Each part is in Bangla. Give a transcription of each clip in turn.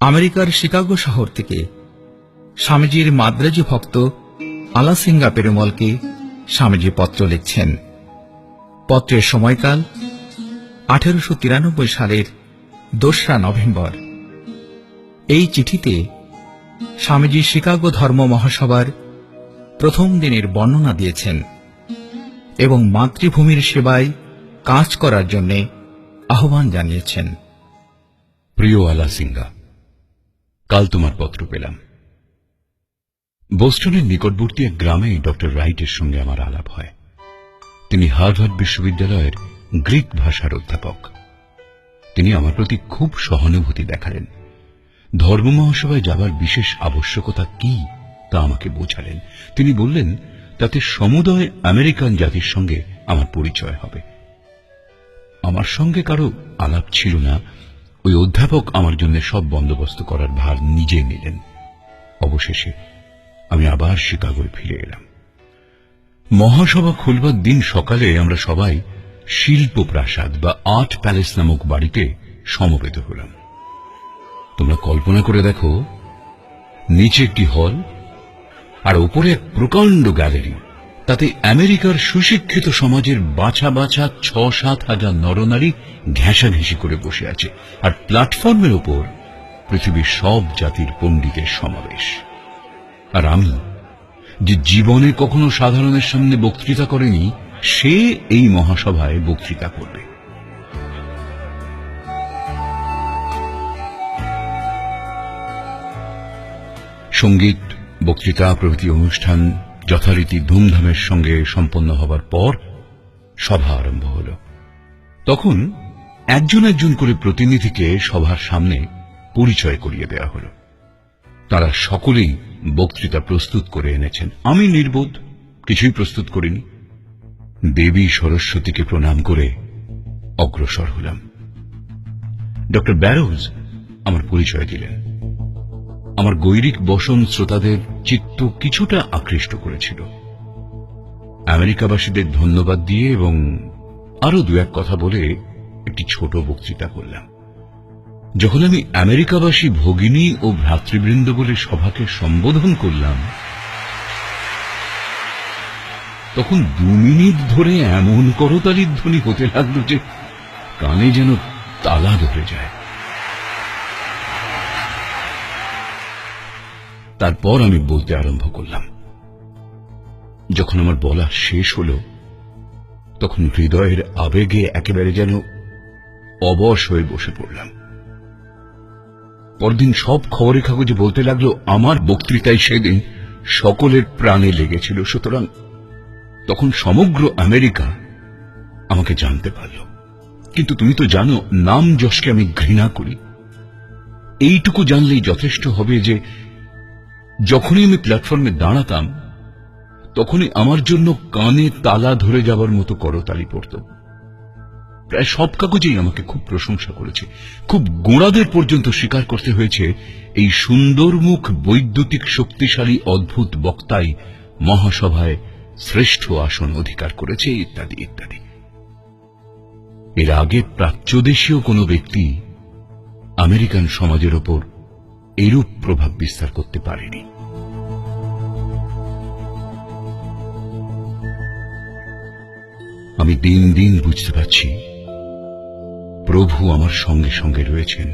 আমেরিকার শিকাগো শহর থেকে স্বামীজির মাদ্রাজি ভক্ত আলাসিঙ্গা পেরুমলকে স্বামীজি পত্র লিখছেন। পত্রের সময়কাল 1893 সালের 2রা নভেম্বর। এই চিঠিতে স্বামীজি শিকাগো ধর্ম মহাসভার প্রথম দিনের বর্ণনা দিয়েছেন এবং মাতৃভূমির সেবায় কাজ করার জন্য আহ্বান জানিয়েছেন। প্রিয় আলাসিঙ্গা, কাল তোমার পত্র পেলাম। বোস্টনের নিকটবর্তী এক গ্রামে ডক্টর রাইটের সঙ্গে আমার আলাপ হয়। তিনি হার্ভার্ড বিশ্ববিদ্যালয়ের গ্রিক ভাষার অধ্যাপক। তিনি আমার প্রতি খুব সহানুভূতি দেখালেন। ধর্ম মহাসভায় যাবার বিশেষ আবশ্যকতা কি তা আমাকে বোঝালেন। তিনি বললেন, তাতে সমুদয় আমেরিকান জাতির সঙ্গে আমার পরিচয় হবে। আমার সঙ্গে কারো আলাপ ছিল না। ওই অধ্যাপক আমার জন্য সব বন্দোবস্ত করার ভার নিজে নিলেন। অবশেষে আমি আবার শিকাগোয় ফিরে এলাম। মহাসভা খুলবার দিন সকালে আমরা সবাই শিল্প প্রাসাদ বা আর্ট প্যালেস নামক বাড়িতে সমবেত হলাম। তোমরা কল্পনা করে দেখো, নিচে একটি হল আর উপরে এক প্রকাণ্ড গ্যালারি। তাতে আমেরিকার সুশিক্ষিত সমাজের বাছা বাছা ৬-৭ হাজার নরনারী ঘেঁষাঘেঁষি করে বসে আছে। আর প্ল্যাটফর্মের ওপর পৃথিবীর সব জাতির পণ্ডিতের সমাবেশ। আর আমি, যে জীবনে কখনো সাধারণের সামনে বক্তৃতা করেনি, সে এই মহাসভায় বক্তৃতা করবে। সঙ্গীত, বক্তৃতা প্রভৃতি অনুষ্ঠান যথারীতি ধুমধামের সঙ্গে সম্পন্ন হবার পর সভা আরম্ভ হল। তখন একজন একজন করে প্রতিনিধিকে সভার সামনে পরিচয় করিয়ে দেওয়া হল। তারা সকলেই বক্তৃতা প্রস্তুত করে এনেছেন। আমি নির্বোধ, কিছুই প্রস্তুত করিনি। দেবী সরস্বতীকে প্রণাম করে অগ্রসর হলাম। ডক্টর ব্যারোজ আমার পরিচয় দিলেন। আমার গৈরিক বসন শ্রোতাদের চিত্ত কিছুটা আকৃষ্ট করেছিল। আমেরিকাবাসীদের ধন্যবাদ দিয়ে এবং আরো দু এক কথা বলে একটি ছোট বক্তৃতা করলাম। যখন আমি আমেরিকাবাসী ভগিনী ও ভ্রাতৃবৃন্দ বলে সভাকে সম্বোধন করলাম, তখন 2 মিনিট ধরে এমন করতালির ধ্বনি হতে লাগলো যে কানে যেন তালা ধরে যায়। তারপর আমি বলতে আরম্ভ করলাম। যখন আমার বলা শেষ হল, তখন হৃদয়ের আবেগে একেবারে যেন অবশ হয়ে বসে পড়লাম। পরদিন সব খবরের কাগজে বলতে লাগলো আমার বক্তৃতায় সেদিন সকলের প্রাণে লেগেছিল। সুতরাং তখন সমগ্র আমেরিকা আমাকে জানতে পারল। কিন্তু তুমি তো জানো, নাম যশকে আমি ঘৃণা করি। এইটুকু জানলেই যথেষ্ট হবে যে যখনই আমি প্ল্যাটফর্মে দাঁড়াতাম, তখনই আমার জন্য কানে তালা ধরে যাবার মতো করতালি পড়ত। প্রায় সব কাগজেই আমাকে খুব প্রশংসা করেছে। খুব গোঁড়াদের পর্যন্ত স্বীকার করতে হয়েছে এই সুন্দর মুখ, বৈদ্যুতিক শক্তিশালী অদ্ভুত বক্তাই মহাসভায় শ্রেষ্ঠ আসন অধিকার করেছে, ইত্যাদি ইত্যাদি। এর আগে প্রাচ্যদেশীয় কোনো ব্যক্তি আমেরিকান সমাজের ওপর এরূপ প্রভাব বিস্তার করতে পারেনি। আমি দিন দিন বুঝতে পারছি, প্রভু আমার সঙ্গে সঙ্গে রয়েছেন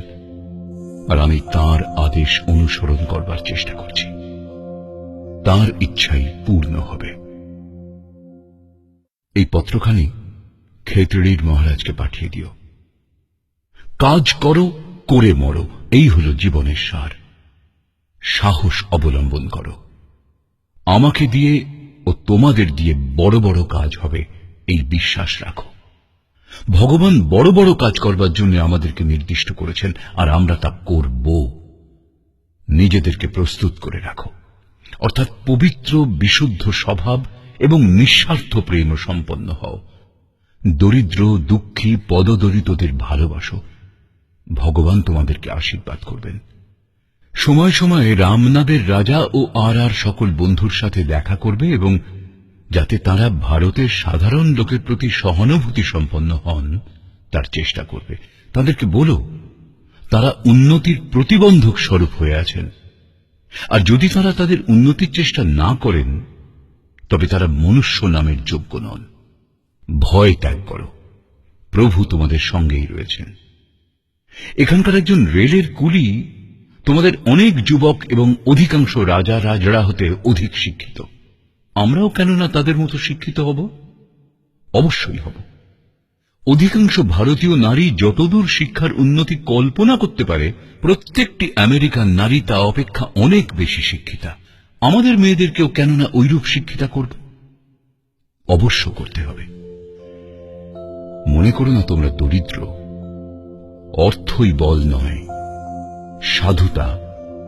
আর আমি তাঁর আদেশ অনুসরণ করবার চেষ্টা করছি। তাঁর ইচ্ছাই পূর্ণ হবে। এই পত্রখানি খেতড়ির মহারাজকে পাঠিয়ে দিও। কাজ করো, করে মরো, এই হল জীবনের সার। সাহস অবলম্বন করো। আমাকে দিয়ে ও তোমাদের দিয়ে বড় বড় কাজ হবে, এই বিশ্বাস রাখো। ভগবান বড় বড় কাজ করবার জন্য আমাদেরকে নির্দিষ্ট করেছেন, আর আমরা তা করব। নিজেদেরকে প্রস্তুত করে রাখো, অর্থাৎ পবিত্র বিশুদ্ধ স্বভাব এবং নিঃস্বার্থ প্রেম সম্পন্ন হও। দরিদ্র, দুঃখী, পদদলিতদের ভালোবাসো। ভগবান তোমাদেরকে আশীর্বাদ করবেন। সময় সময়ে রামনাদের রাজা ও আর সকল বন্ধুর সাথে দেখা করবে এবং যাতে তারা ভারতের সাধারণ লোকের প্রতি সহানুভূতি সম্পন্ন হন, তার চেষ্টা করবে। তাদেরকে বলো, তারা উন্নতির প্রতিবন্ধক স্বরূপ হয়ে আছেন। আর যদি তারা তাদের উন্নতির চেষ্টা না করেন, তবে তারা মনুষ্য নামের যোগ্য নন। ভয় ত্যাগ করো, প্রভু তোমাদের সঙ্গেই রয়েছেন। এখানকার একজন রেলের কুলি তোমাদের অনেক যুবক এবং অধিকাংশ রাজা রাজড়া হতে অধিক শিক্ষিত। আমরাও কেননা তাদের মতো শিক্ষিত হব? অবশ্যই হব। অধিকাংশ ভারতীয় নারী যতদূর শিক্ষার উন্নতি কল্পনা করতে পারে, প্রত্যেকটি আমেরিকান নারী তা অপেক্ষা অনেক বেশি শিক্ষিতা। আমাদের মেয়েদেরকেও কেননা ঐরূপ শিক্ষিতা করব? অবশ্য করতে হবে। মনে করো না তোমরা দরিদ্র। অর্থই বল নয়, সাধুতা,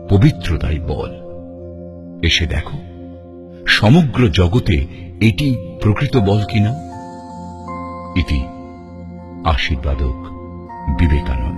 পবিত্রতাই বল। এসে দেখো সমগ্র জগতে এটি প্রকৃত বল কিনা। ইতি আশীর্বাদক বিবেকানন্দ।